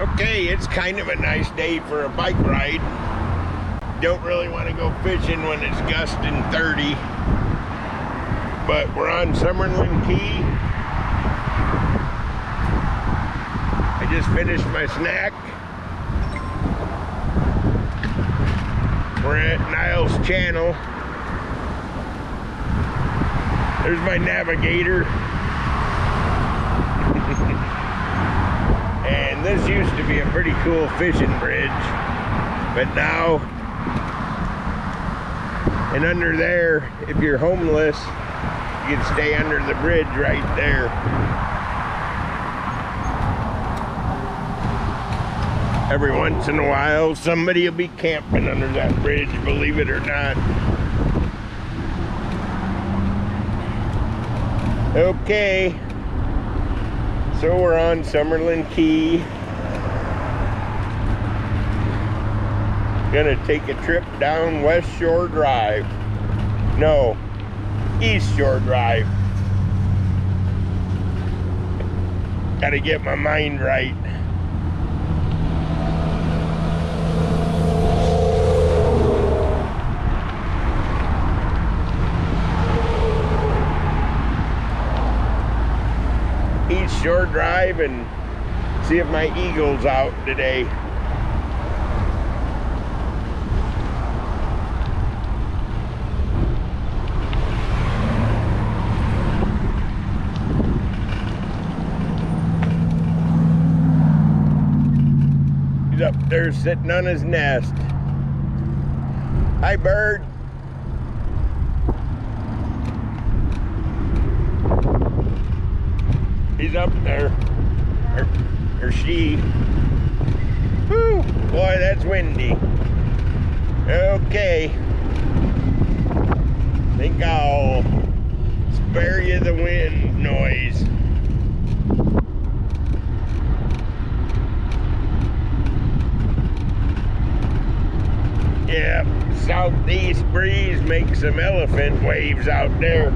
Okay, it's kind of a nice day for a bike ride. Don't really want to go fishing when it's gusting 30. But we're on Summerland Key. I just finished my snack. We're at Niles Channel. There's my navigator. And this used to be a pretty cool fishing bridge, but now, and under there, if you're homeless, you can stay under the bridge right there. Every once in a while, somebody will be camping under that bridge, believe it or not. Okay. So we're on Summerland Key. Gonna take a trip down West Shore Drive. No, East Shore Drive. Gotta get my mind right. East Shore Drive and see if my eagle's out today. He's up there sitting on his nest. Hi, bird. He's up there, or she. Whew, boy, that's windy. Okay, think I'll spare you the wind noise. Yeah, southeast breeze makes some elephant waves out there.